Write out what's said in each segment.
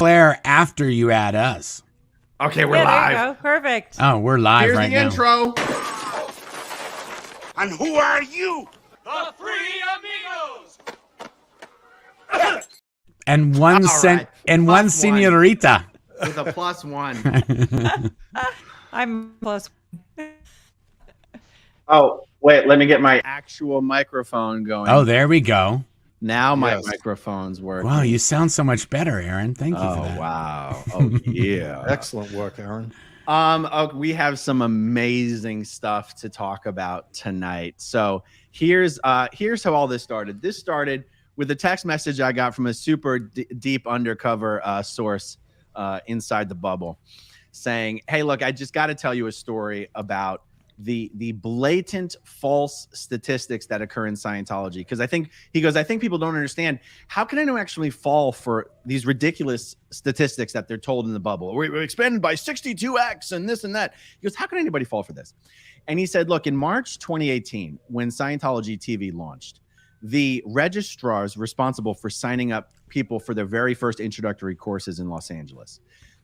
declare after you add us. Okay, we're live. There you go. Perfect. Oh, we're live Here's right now. Here's the intro. And who are you? The Three Amigos. And one senorita. With a +1. I'm plus. Oh, wait, let me get my actual microphone going. Oh, there we go. Now my microphone's working. Wow, you sound so much better, Aaron. Thank you for that. Wow. Oh, yeah. Excellent work, Aaron. We have some amazing stuff to talk about tonight. So here's how all this started. This started with a text message I got from a super deep undercover source inside the bubble saying, hey, look, I just got to tell you a story about the blatant false statistics that occur in Scientology. Because I think people don't understand, how can anyone actually fall for these ridiculous statistics that they're told in the bubble? We're expanded by 62x and this and that. He goes, how can anybody fall for this? And he said, look, in March 2018, when Scientology TV launched, the registrars responsible for signing up people for their very first introductory courses in Los Angeles,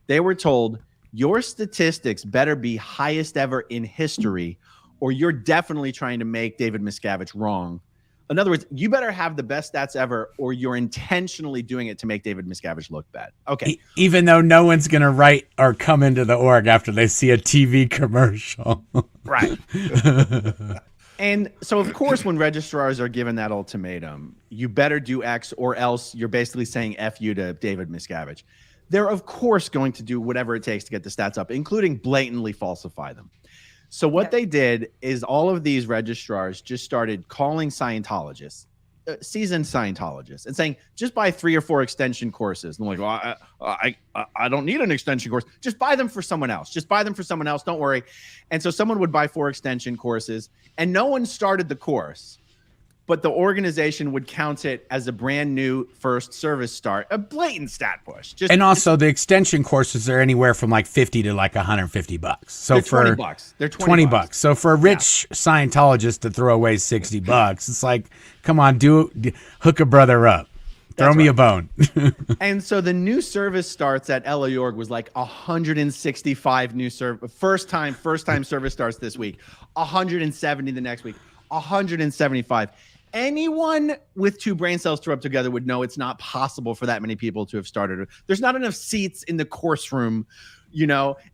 they were told, your statistics better be highest ever in history, or you're definitely trying to make David Miscavige wrong. In other words, you better have the best stats ever, or you're intentionally doing it to make David Miscavige look bad. Okay. Even though no one's going to write or come into the org after they see a TV commercial. Right. And so, of course, when registrars are given that ultimatum, you better do X or else you're basically saying F you to David Miscavige. They're, of course, going to do whatever it takes to get the stats up, including blatantly falsify them. So what they did is all of these registrars just started calling Scientologists, seasoned Scientologists, and saying, just buy 3 or 4 extension courses. And I'm like, well, I don't need an extension course. Just buy them for someone else. Just buy them for someone else. Don't worry. And so someone would buy 4 extension courses, and no one started the course. But the organization would count it as a brand new first service start, a blatant stat push. And also the extension courses are anywhere from like 50 to like $150. So they're for $20. They're $20. So for a rich Scientologist to throw away $60, it's like, come on, hook a brother up. Throw me a bone. And so the new service starts at LA Org was like 165 new first time service starts this week, 170 the next week, 175. Anyone with 2 brain cells to rub together would know it's not possible for that many people to have started. There's not enough seats in the course room,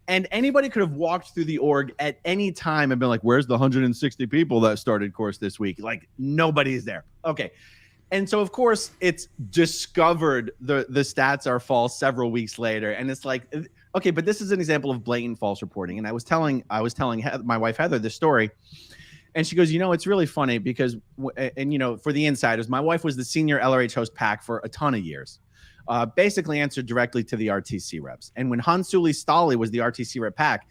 and anybody could have walked through the org at any time and been like, where's the 160 people that started course this week? Like, nobody's there. Okay. And so, of course, it's discovered the stats are false several weeks later. And it's like, okay, but this is an example of blatant false reporting. And I was telling my wife, Heather, this story. And she goes, it's really funny because, for the insiders, my wife was the senior LRH host PAC for a ton of years, basically answered directly to the RTC reps. And when Hansuli Stali was the RTC rep PAC,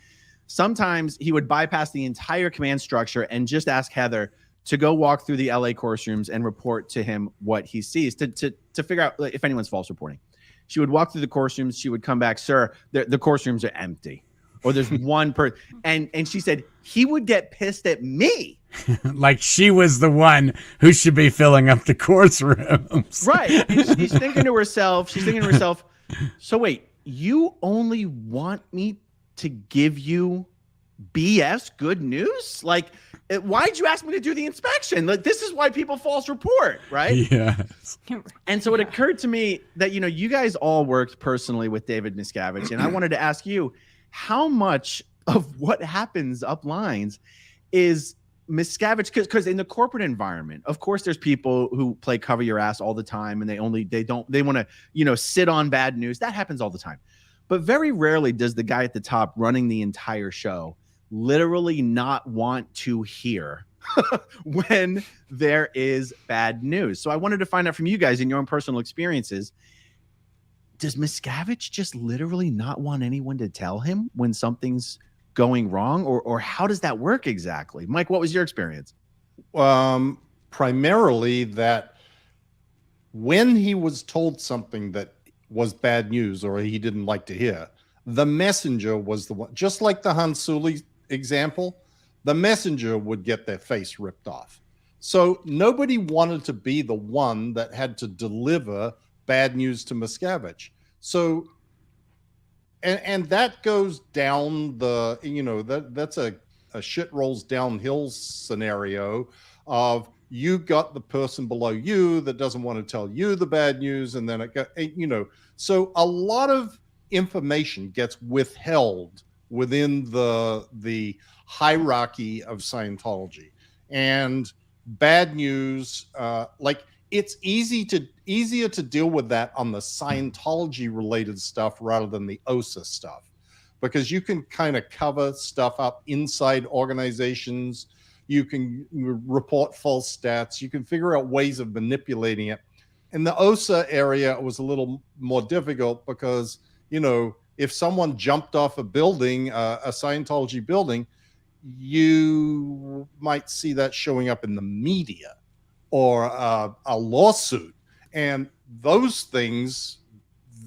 sometimes he would bypass the entire command structure and just ask Heather to go walk through the LA course rooms and report to him what he sees to figure out if anyone's false reporting. She would walk through the course rooms. She would come back, sir, the course rooms are empty. Or there's one person. And she said he would get pissed at me. Like she was the one who should be filling up the course rooms. Right. And she's thinking to herself, so wait, you only want me to give you BS good news? Like, why'd you ask me to do the inspection? Like, this is why people false report, right? Yes. And so it occurred to me that, you guys all worked personally with David Miscavige. And I wanted to ask you, how much of what happens up lines is Miscavige? Because in the corporate environment, of course, there's people who play cover your ass all the time, and they want to, sit on bad news. That happens all the time. But very rarely does the guy at the top running the entire show literally not want to hear when there is bad news. So I wanted to find out from you guys in your own personal experiences, does Miscavige just literally not want anyone to tell him when something's going wrong, or how does that work exactly? Mike, what was your experience? Primarily that when he was told something that was bad news or he didn't like to hear, the messenger was the one, just like the Hansuli example, the messenger would get their face ripped off. So nobody wanted to be the one that had to deliver bad news to Miscavige. So and that goes down the, that's a shit rolls downhill scenario of you got the person below you that doesn't want to tell you the bad news, and then it got, so a lot of information gets withheld within the hierarchy of Scientology. And bad news, like it's easier to deal with that on the Scientology related stuff rather than the OSA stuff, because you can kind of cover stuff up inside organizations. You can report false stats. You can figure out ways of manipulating it. In the OSA area, it was a little more difficult because, if someone jumped off a building, a Scientology building, you might see that showing up in the media or a lawsuit. And those things,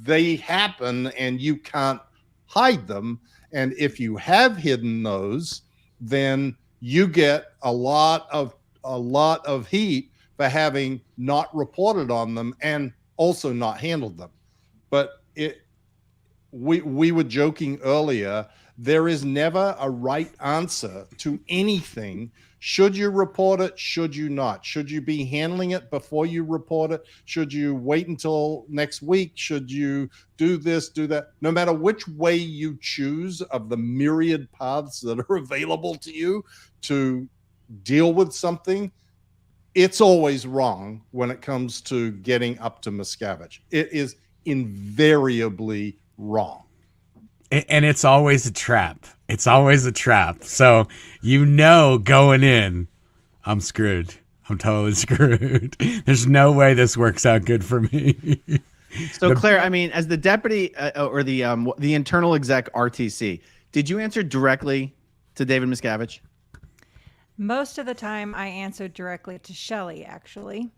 they happen and you can't hide them. And if you have hidden those, then you get a lot of heat for having not reported on them and also not handled them. But we were joking earlier, there is never a right answer to anything. Should you report it? Should you not? Should you be handling it before you report it? Should you wait until next week? Should you do this, do that? No matter which way you choose of the myriad paths that are available to you to deal with something, it's always wrong when it comes to getting up to Miscavige. It is invariably wrong. And it's always a trap. It's always a trap. So, going in, I'm screwed. I'm totally screwed. There's no way this works out good for me. So, Claire, I mean, as the deputy or the internal exec RTC, did you answer directly to David Miscavige? Most of the time I answered directly to Shelley, actually.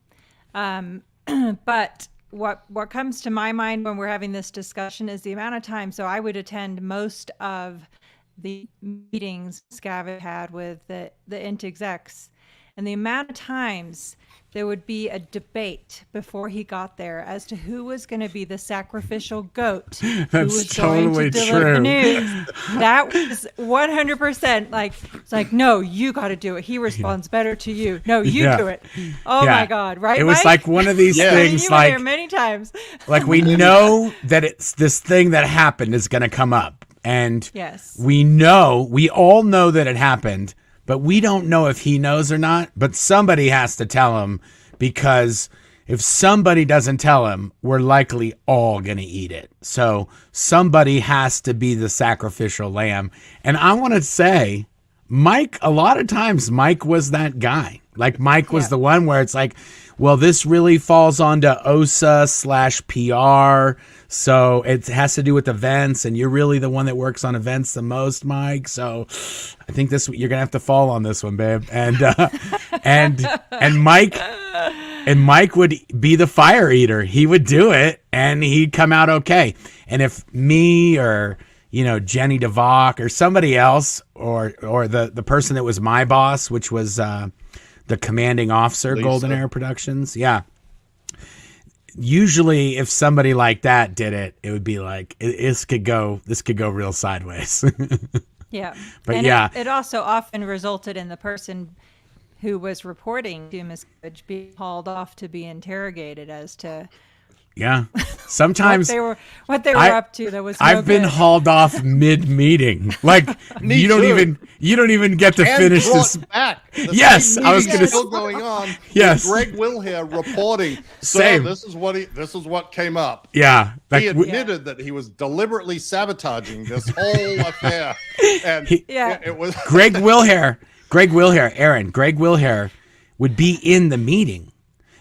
But what comes to my mind when we're having this discussion is the amount of time. So I would attend most of the meetings Miscavige had with the int execs, and the amount of times there would be a debate before he got there as to who was going to be the sacrificial goat. That's who was totally going to deliver true. news. That was 100% like, it's like, no, you got to do it. He responds better to you. No, you do it. Oh my God. Right. It was Mike? like one of these things, You were like there many times. like we know that it's this thing that happened is going to come up. And Yes. we all know that it happened, but we don't know if he knows or not. But somebody has to tell him, because if somebody doesn't tell him, we're likely all going to eat it. So somebody has to be the sacrificial lamb. And I want to say, Mike, a lot of times Mike was that guy. Like Mike was the one where it's like, well, this really falls onto OSA/PR. So it has to do with events, and you're really the one that works on events the most, Mike. So I think you're gonna have to fall on this one, babe. And and Mike would be the fire eater. He would do it, and he'd come out okay. And if me or Jenny DeVock or somebody else or the person that was my boss, which was the commanding officer, Lisa. Golden Era Productions, usually if somebody like that did it, it would be like this could go real sideways. Yeah. But and yeah. it also often resulted in the person who was reporting to Miscavige being hauled off to be interrogated as to Sometimes what they were up to. That was I've been hauled off mid-meeting. Like you don't even get to finish this. Back. Yes, I was going to still going on. Yes. Greg Wilhair reporting. Same. So this is what came up. Yeah. He admitted that he was deliberately sabotaging this whole affair. And it was Greg Wilhair, Aaron, Greg Wilhair would be in the meeting.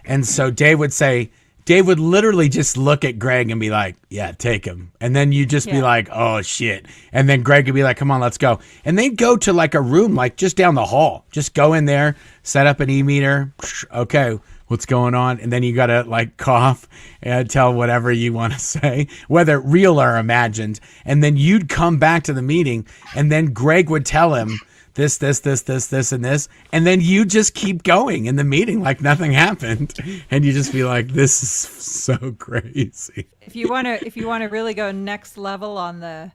And so Dave would literally just look at Greg and be like, yeah, take him. And then you just be like, oh, shit. And then Greg would be like, come on, let's go. And they'd go to like a room, like just down the hall. Just go in there, set up an e-meter. Okay, what's going on? And then you got to like cough and tell whatever you want to say, whether real or imagined. And then you'd come back to the meeting, and then Greg would tell him this, and this. And then you just keep going in the meeting like nothing happened. And you just be like, this is so crazy. If you want to really go next level on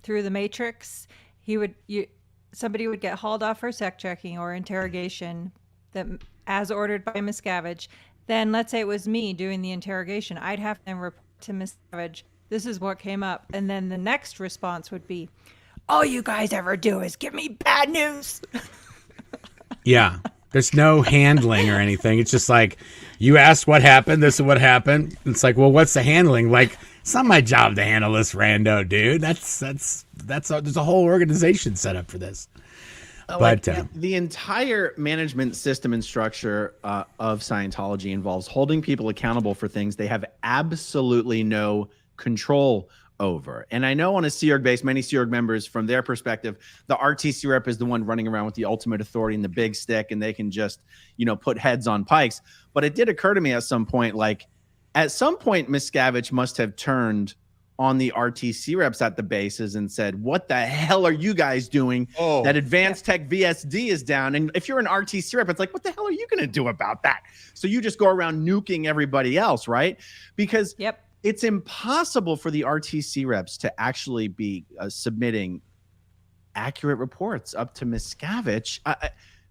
through the matrix, somebody would get hauled off for sec checking or interrogation as ordered by Miscavige. Then let's say it was me doing the interrogation. I'd have them report to Miscavige, this is what came up. And then the next response would be, all you guys ever do is give me bad news. Yeah. There's no handling or anything. It's just like, you asked what happened. This is what happened. It's like, well, what's the handling? Like, it's not my job to handle this rando, dude. There's a whole organization set up for this. But the entire management system and structure of Scientology involves holding people accountable for things they have absolutely no control over. And I know on a Sea Org base, many Sea Org members, from their perspective, the RTC rep is the one running around with the ultimate authority and the big stick, and they can just, put heads on pikes. But it did occur to me at some point, Miscavige must have turned on the RTC reps at the bases and said, what the hell are you guys doing? That advanced tech VSD is down. And if you're an RTC rep, it's like, what the hell are you going to do about that? So you just go around nuking everybody else, right? Because it's impossible for the RTC reps to actually be submitting accurate reports up to Miscavige.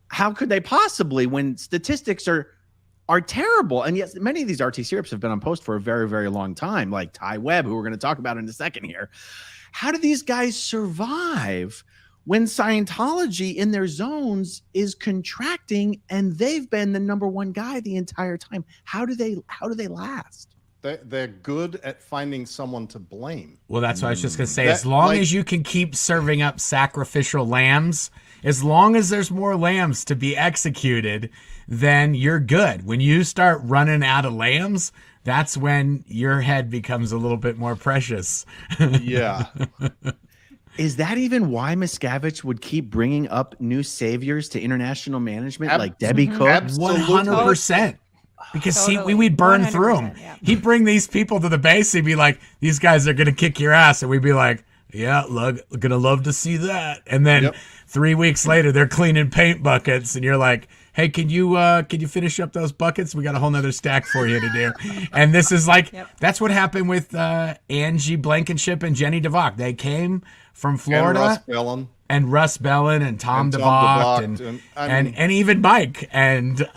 How could they possibly, when statistics are terrible? And yes, many of these RTC reps have been on post for a very, very long time, like Ty Webb, who we're going to talk about in a second here. How do these guys survive when Scientology in their zones is contracting and they've been the number one guy the entire time? How do they last? They're good at finding someone to blame. Well, that's what I was just going to say. As long as you can keep serving up sacrificial lambs, as long as there's more lambs to be executed, then you're good. When you start running out of lambs, that's when your head becomes a little bit more precious. Yeah. Is that even why Miscavige would keep bringing up new saviors to international management like Debbie Cook? 100%. Because we'd burn through them. Yeah. He'd bring these people to the base. He'd be like, these guys are going to kick your ass. And we'd be like, yeah, look, going to love to see that. And then 3 weeks later, they're cleaning paint buckets. And you're like, hey, can you finish up those buckets? We got a whole nother stack for you to do. And this is like, that's what happened with Angie Blankenship and Jenny DeVock. They came from Florida. And Russ Bellin and Tom DeVocht and even Mike. And,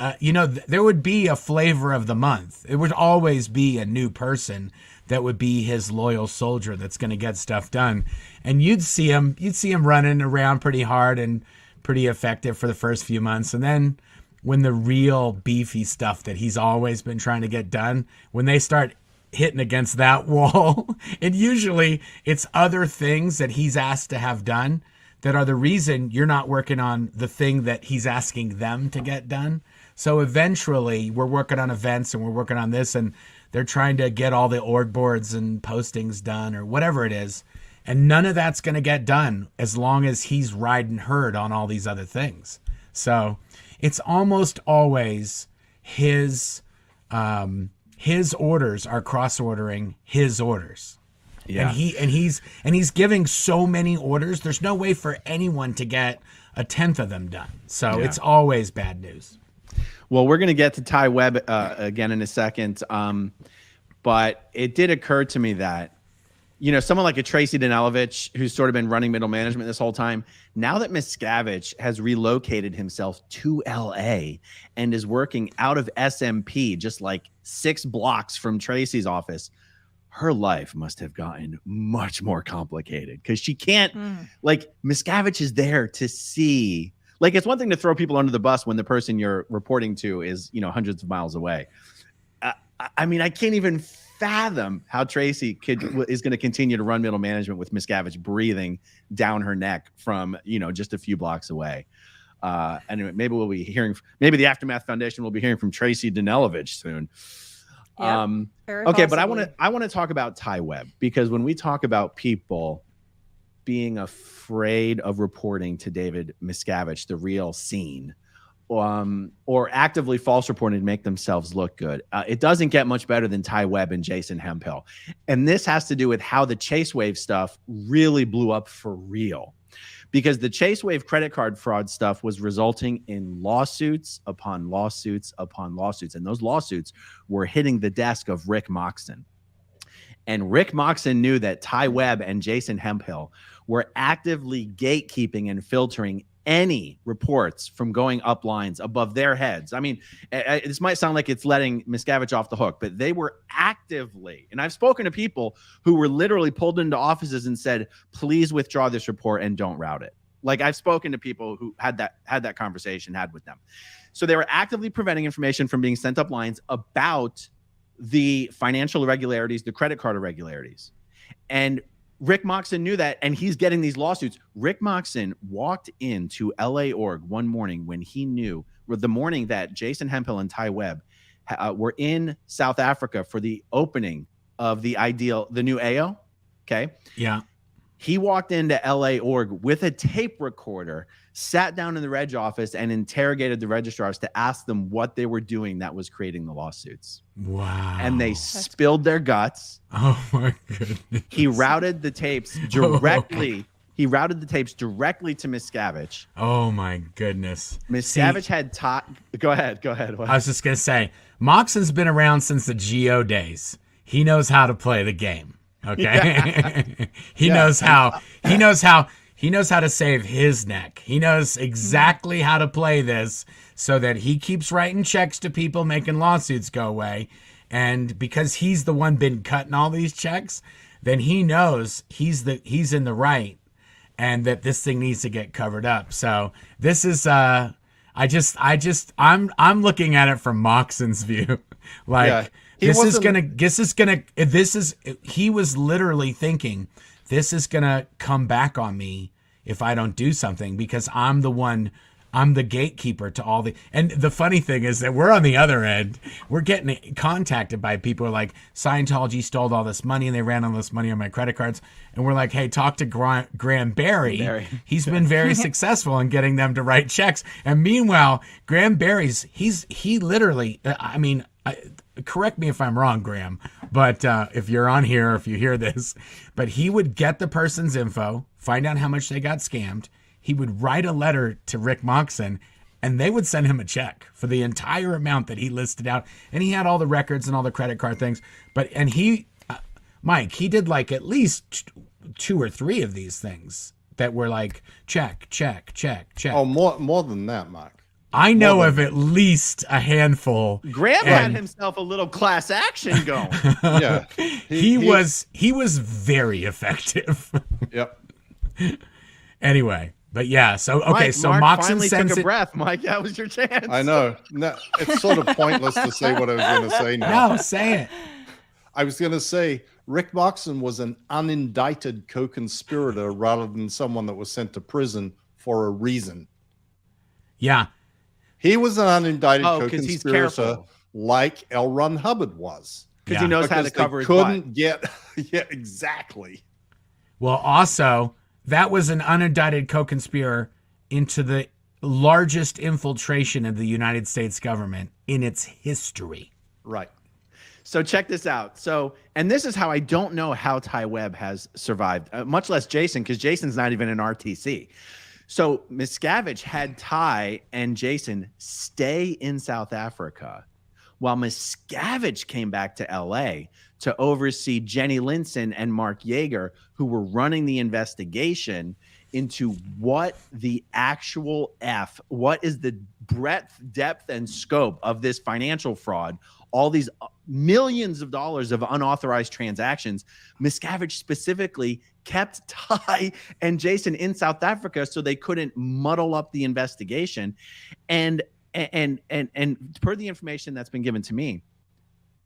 there would be a flavor of the month. It would always be a new person that would be his loyal soldier that's going to get stuff done. And you'd see him running around pretty hard and pretty effective for the first few months. And then when the real beefy stuff that he's always been trying to get done, when they start hitting against that wall, and usually it's other things that he's asked to have done that are the reason you're not working on the thing that he's asking them to get done. So eventually we're working on events and we're working on this, and they're trying to get all the org boards and postings done or whatever it is. And none of that's going to get done as long as he's riding herd on all these other things. So it's almost always his orders are cross-ordering his orders. Yeah. And he's giving so many orders. There's no way for anyone to get a tenth of them done. So it's always bad news. Well, we're going to get to Ty Webb again in a second. But it did occur to me that, someone like a Tracy Danelovich, who's sort of been running middle management this whole time, now that Miscavige has relocated himself to LA and is working out of SMP, just like 6 blocks from Tracy's office, her life must have gotten much more complicated because she can't, Miscavige is there to see. Like, it's one thing to throw people under the bus when the person you're reporting to is, hundreds of miles away. I can't even fathom how Tracy is going to continue to run middle management with Miscavige breathing down her neck from, just a few blocks away. Anyway, maybe we'll be hearing, maybe the Aftermath Foundation will be hearing from Tracy Danelovich soon. Okay, but I want to talk about Ty Webb, because when we talk about people being afraid of reporting to David Miscavige the real scene, or actively false reporting to make themselves look good, it doesn't get much better than Ty Webb and Jason Hemphill. And this has to do with how the Chase Wave stuff really blew up for real. because the Chase Wave credit card fraud stuff was resulting in lawsuits upon lawsuits upon lawsuits. And those lawsuits were hitting the desk of Rick Moxon. And Rick Moxon knew that Ty Webb and Jason Hemphill were actively gatekeeping and filtering any reports from going up lines above their heads. I mean, this might sound like it's letting Miscavige off the hook, but they were actively, and I've spoken to people who were literally pulled into offices and said, please withdraw this report and don't route it. Like, I've spoken to people who had that conversation had with them. So they were actively preventing information from being sent up lines about the financial irregularities, the credit card irregularities. And Rick Moxon knew that, and he's getting these lawsuits. Rick Moxon walked into LA Org one morning when he knew, or the morning that Jason Hemphill and Ty Webb were in South Africa for the opening of the new AO. Okay. Yeah. He walked into LA Org with a tape recorder, sat down in the reg office, and interrogated the registrars to ask them what they were doing that was creating the lawsuits. Wow. And they spilled their guts. Oh my goodness. He routed the tapes directly. He routed the tapes directly to Miscavige. Oh my goodness. Miscavige had taught. Go ahead. What? I was just gonna say, Moxon's been around since the Geo days. He knows how to play the game. Okay. Yeah. He knows how to save his neck. He knows exactly how to play this so that he keeps writing checks to people, making lawsuits go away. And because he's the one been cutting all these checks, then he knows he's in the right and that this thing needs to get covered up. So this is I'm looking at it from Moxon's view. Like, he was literally thinking, this is going to come back on me if I don't do something, because I'm the gatekeeper to all and the funny thing is that we're on the other end. We're getting contacted by people who are like, Scientology stole all this money and they ran all this money on my credit cards. And we're like, hey, talk to Graham Barry. He's been very successful in getting them to write checks. And meanwhile, Graham Barry's, he literally, correct me if I'm wrong, Graham, but if you're on here, if you hear this, but he would get the person's info, find out how much they got scammed. He would write a letter to Rick Moxon, and they would send him a check for the entire amount that he listed out. And he had all the records and all the credit card things. And he, Mike, he did like at least 2 or 3 of these things that were like check. Oh, more than that, Mark. I know of at least a handful. Graham had himself a little class action going. Yeah. He was very effective. Yep. Anyway, but yeah, so okay, Mike, so Mark Moxon finally sends took a breath, Mike. That was your chance. I know. No, it's sort of pointless to say what I was going to say now. No, say it. I was going to say Rick Moxon was an unindicted co-conspirator rather than someone that was sent to prison for a reason. Yeah. He was an unindicted he's co-conspirator careful. like L. Ron Hubbard was. Because he knows how to cover his couldn't butt. get. Yeah, exactly. Well, also, that was an unindicted co-conspirator into the largest infiltration of the United States government in its history. Right. So check this out. And this is how I don't know how Ty Webb has survived, much less Jason, because Jason's not even an RTC. So Miscavige had Ty and Jason stay in South Africa while Miscavige came back to LA to oversee Jenny Linson and Mark Yeager, who were running the investigation into what the actual what is the breadth, depth, and scope of this financial fraud, all these millions of dollars of unauthorized transactions. Miscavige specifically kept Ty and Jason in South Africa so they couldn't muddle up the investigation. And per the information that's been given to me,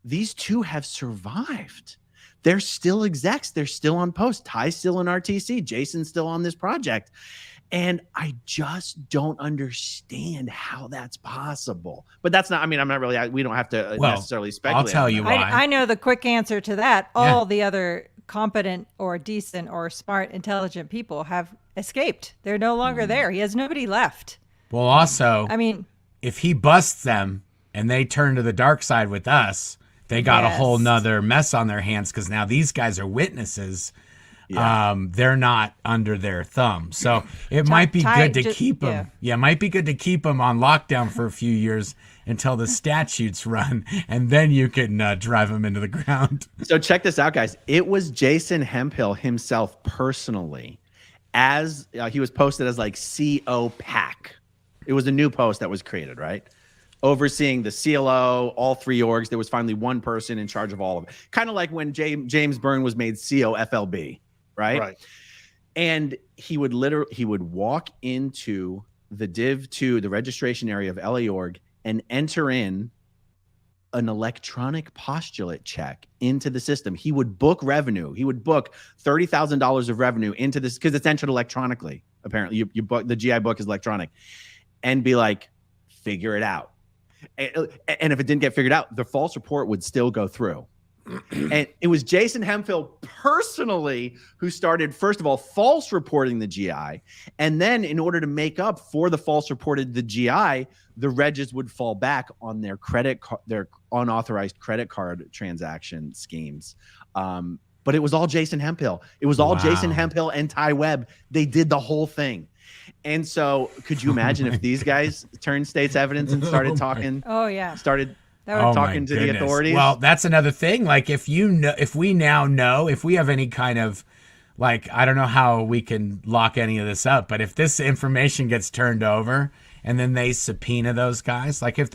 these two have survived. They're still execs. They're still on post. Ty's still in RTC. Jason's still on this project. And I just don't understand how that's possible. But that's not, I'm not really, we don't have to necessarily speculate. I'll tell you why. I know the quick answer to that. All the other competent or decent or smart, intelligent people have escaped. They're no longer there. He has nobody left. Well, also, I if he busts them and they turn to the dark side with us, they got a whole nother mess on their hands because now these guys are witnesses they're not under their thumb. So it might be good to keep them. Yeah, it might be good to keep them on lockdown for a few years until the statutes run, and then you can drive them into the ground. So check this out, guys. It was Jason Hemphill himself personally, as he was posted as like CO PAC. It was a new post that was created, right? Overseeing the CLO, all three orgs. There was finally one person in charge of all of it. Kind of like when James Byrne was made COFLB, right? Right. And he would walk into the Div 2, the registration area of LA org, and enter in an electronic postulate check into the system. He would book revenue. He would book $30,000 of revenue into this because it's entered electronically. Apparently, you book the GI book is electronic, and be like, figure it out. And if it didn't get figured out, the false report would still go through. And it was Jason Hemphill personally who started, first of all, false reporting the GI. And then in order to make up for the false reported the GI, the regs would fall back on their their unauthorized credit card transaction schemes. But it was all Jason Hemphill. It was all Jason Hemphill and Ty Webb. They did the whole thing. And so could you imagine if these guys turned state's evidence and started talking? Oh, yeah. Started talking to the authorities? Well, that's another thing. Like if we have any kind of, like, I don't know how we can lock any of this up, but if this information gets turned over and then they subpoena those guys, like if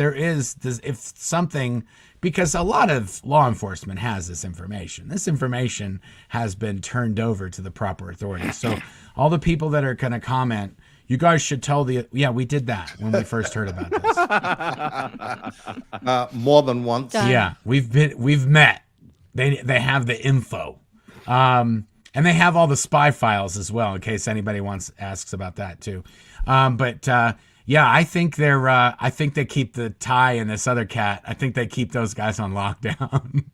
something, because a lot of law enforcement has this information has been turned over to the proper authorities. So all the people that are going to comment, you guys should tell we did that when we first heard about this. More than once. Yeah, we've met. They have the info. And they have all the spy files as well, in case anybody asks about that too. Yeah, I think they keep the Ty and this other cat. I think they keep those guys on lockdown.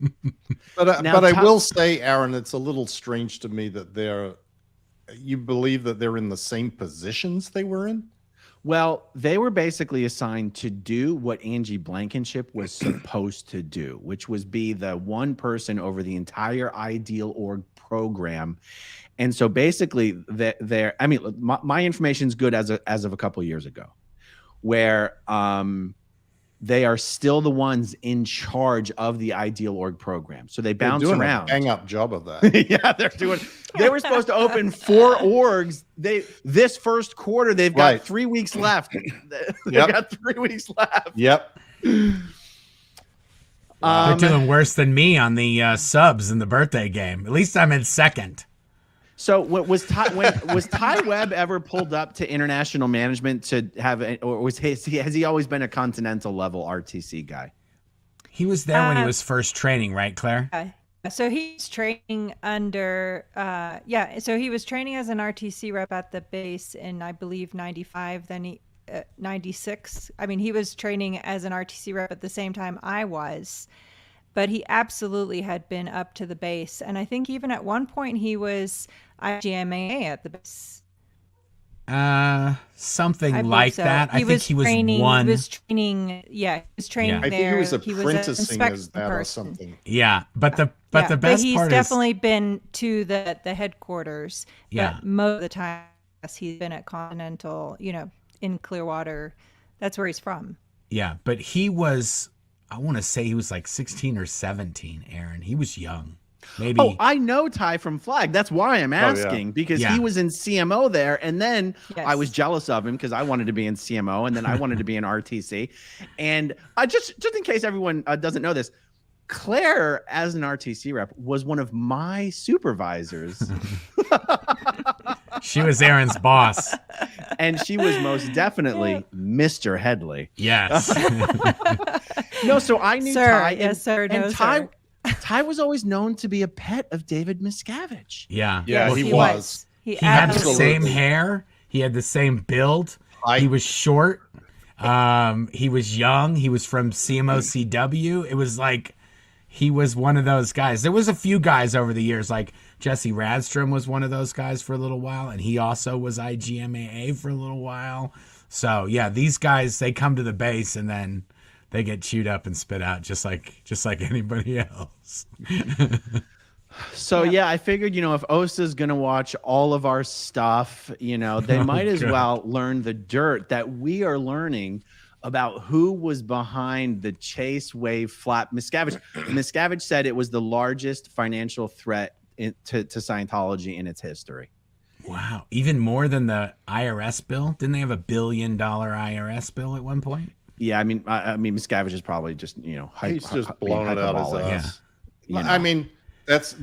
But I will say, Aaron, it's a little strange to me that you believe that they're in the same positions they were in? Well, they were basically assigned to do what Angie Blankenship was supposed to do, which was be the one person over the entire Ideal Org program. And so basically, my information is good as of a couple of years ago, where they are still the ones in charge of the Ideal Org program. So they bounce around. Hang up job of that. Yeah, they were supposed to open 4 orgs. This first quarter, they've got 3 weeks left. They've got 3 weeks left. Yep. They're doing worse than me on the subs in the birthday game. At least I'm in second. So was Ty Webb ever pulled up to international management to have, or has he always been a continental level RTC guy? He was there when he was first training, right, Claire? So he's training under, so he was training as an RTC rep at the base in, I believe, 95, then 96. I mean, he was training as an RTC rep at the same time I was. But he absolutely had been up to the base. And I think even at one point he was IGMAA at the base. Something like that. I think he was one. He was training. Yeah, he was training there. I think he was apprenticing as that or something. Yeah, but the best part is he's definitely been to the headquarters. Yeah, but most of the time he's been at Continental. In Clearwater. That's where he's from. Yeah, but he was. I want to say he was like 16 or 17, Aaron. He was young. Maybe. Oh, I know Ty from Flag. That's why I'm asking, because he was in CMO there. And then I was jealous of him because I wanted to be in CMO, and then I wanted to be in RTC. And just in case everyone doesn't know this, Claire, as an RTC rep, was one of my supervisors. She was Aaron's boss. And she was most definitely Mr. Headley. Yes. No, so I knew Ty. Yes, sir. And Ty was always known to be a pet of David Miscavige. Yeah. Yeah, yes, he was. He had the same hair. He had the same build. He was short. He was young. He was from CMOCW. It was like he was one of those guys. There was a few guys over the years, like Jesse Radstrom was one of those guys for a little while, and he also was IGMAA for a little while. So yeah, these guys, they come to the base and then they get chewed up and spit out just like anybody else. So Yep. yeah, I figured, if Osa's gonna watch all of our stuff, they might as God. well learn the dirt that we are learning about who was behind the Chase Wave flap. Miscavige said it was the largest financial threat to Scientology in its history. Wow. Even more than the IRS bill? Didn't they have $1 billion IRS bill at one point? Yeah, I mean, Miscavige is probably just He's just blown it out his ass. Yeah. I mean, that's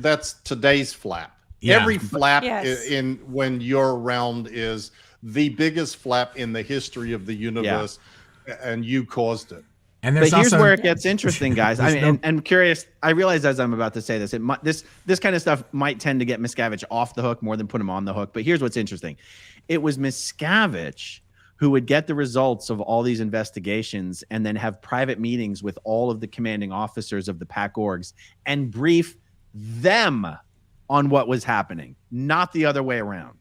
today's flap. Yeah. Every flap Yes. in when you're around is the biggest flap in the history of the universe, and you caused it. And But there's here's also, where it gets interesting, guys. I mean, and I'm curious. I realize as I'm about to say this, this kind of stuff might tend to get Miscavige off the hook more than put him on the hook. But here's what's interesting: it was Miscavige who would get the results of all these investigations and then have private meetings with all of the commanding officers of the PAC orgs and brief them on what was happening, not the other way around.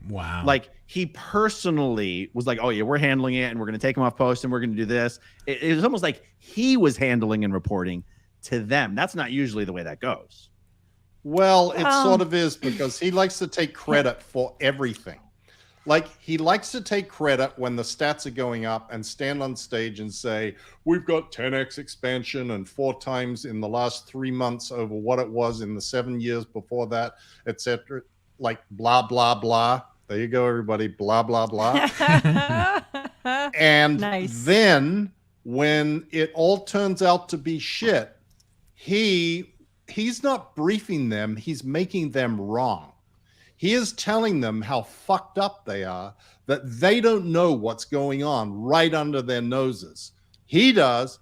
wow. Like he personally was like, oh yeah, we're handling it and we're going to take him off post and we're going to do this. It was almost like he was handling and reporting to them. That's not usually the way that goes. Well, it sort of is, because he likes to take credit for everything. Like, he likes to take credit when the stats are going up and stand on stage and say, we've got 10x expansion and 4 times in the last 3 months over what it was in the 7 years before that, etc. Like, blah, blah, blah. There you go, everybody. Blah, blah, blah. And Nice. then when it all turns out to be shit, he's not briefing them. He's making them wrong. He is telling them how fucked up they are, that they don't know what's going on right under their noses. He does.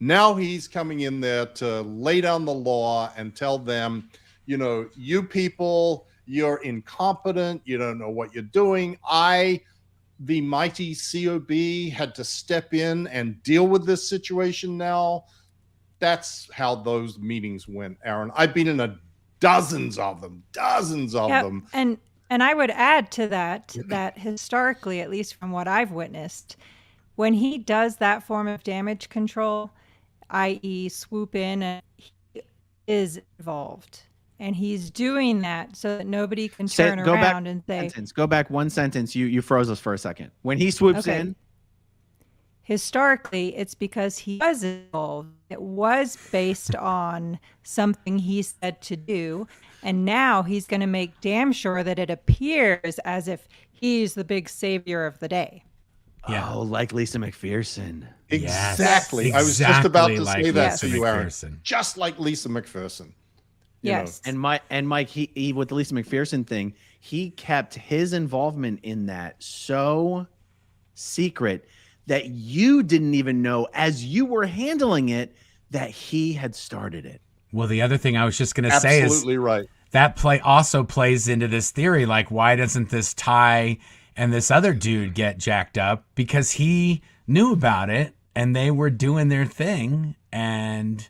Now he's coming in there to lay down the law and tell them, you people, you're incompetent. You don't know what you're doing. The mighty COB, had to step in and deal with this situation now. That's how those meetings went, Aaron. I've been in dozens of them. Yep. And I would add to that historically, at least from what I've witnessed, when he does that form of damage control, i.e. swoop in, he is involved. And he's doing that so that nobody can turn around and say... Go back one sentence. You froze us for a second. When he swoops in... Historically, it's because he was involved. It was based on something he said to do. And now he's going to make damn sure that it appears as if he's the big savior of the day. Yeah. Oh, like Lisa McPherson. Exactly. Yes. I was just about to Exactly say that like to Lisa you, Aaron. McPherson. Just like Lisa McPherson. You Yes. And Mike, he with the Lisa McPherson thing, he kept his involvement in that so secret that you didn't even know as you were handling it that he had started it. Well, the other thing I was just going to say is Absolutely right. that also plays into this theory. Like, why doesn't this Ty and this other dude get jacked up? Because he knew about it and they were doing their thing, and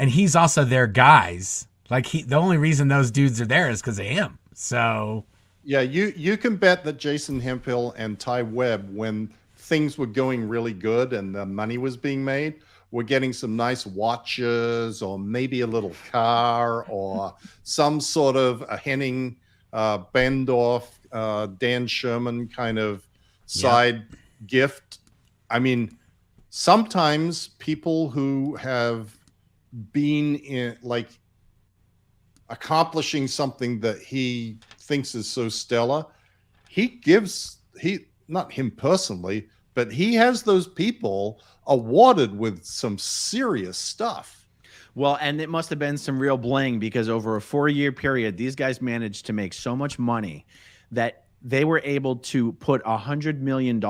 he's also their guys. Like, the only reason those dudes are there is because of him. So yeah, you can bet that Jason Hemphill and Ty Webb, when things were going really good and the money was being made, were getting some nice watches or maybe a little car or some sort of a Henning Bendorf, Dan Sherman kind of side gift. I mean, sometimes people who have been in, like, accomplishing something that he thinks is so stellar, not him personally, but he has those people awarded with some serious stuff. Well, and it must have been some real bling, because over a 4-year period, these guys managed to make so much money that they were able to put $100 million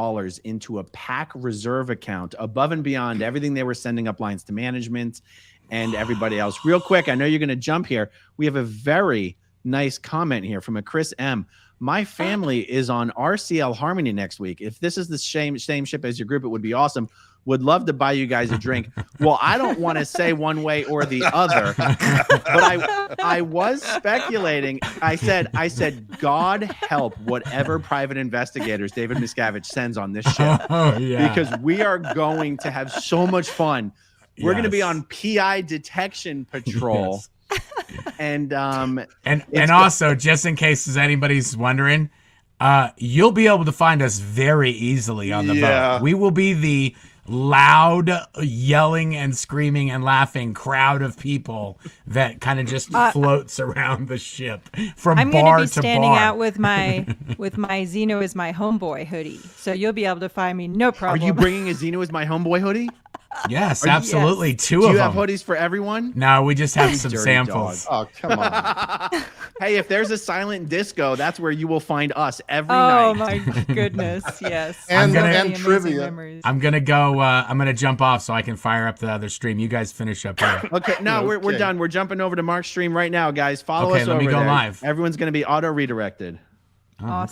into a PAC reserve account above and beyond everything they were sending up lines to management and everybody else. Real quick, I know you're going to jump here. We have a very nice comment here from a Chris M. My family is on RCL Harmony next week. If this is the same ship as your group, it would be awesome. Would love to buy you guys a drink. Well, I don't want to say one way or the other, but I was speculating. I said, God help whatever private investigators David Miscavige sends on this ship. Oh, yeah. Because we are going to have so much fun. We're going to be on PI detection patrol. Yes. And And also, just in case anybody's wondering, you'll be able to find us very easily on the Yeah. boat. We will be the loud yelling and screaming and laughing crowd of people that kind of just floats around the ship from I'm going bar to be to standing bar. out with my Zeno is my homeboy hoodie, so you'll be able to find me no are problem. you bringing a Xeno as my homeboy hoodie? Yes, absolutely. Two Do of you them. have hoodies for everyone? No, we just have some Dirty samples. Oh, come on. Hey, if there's a silent disco, that's where you will find us every Oh night. my goodness! Yes, And- So and many amazing trivia. memories. I'm gonna go. I'm gonna jump off so I can fire up the other stream. You guys finish up here. Okay, no, we're Okay. done. We're jumping over to Mark's stream right now, guys. Follow Okay, us let me over go there. live. Everyone's going to be auto redirected. Awesome.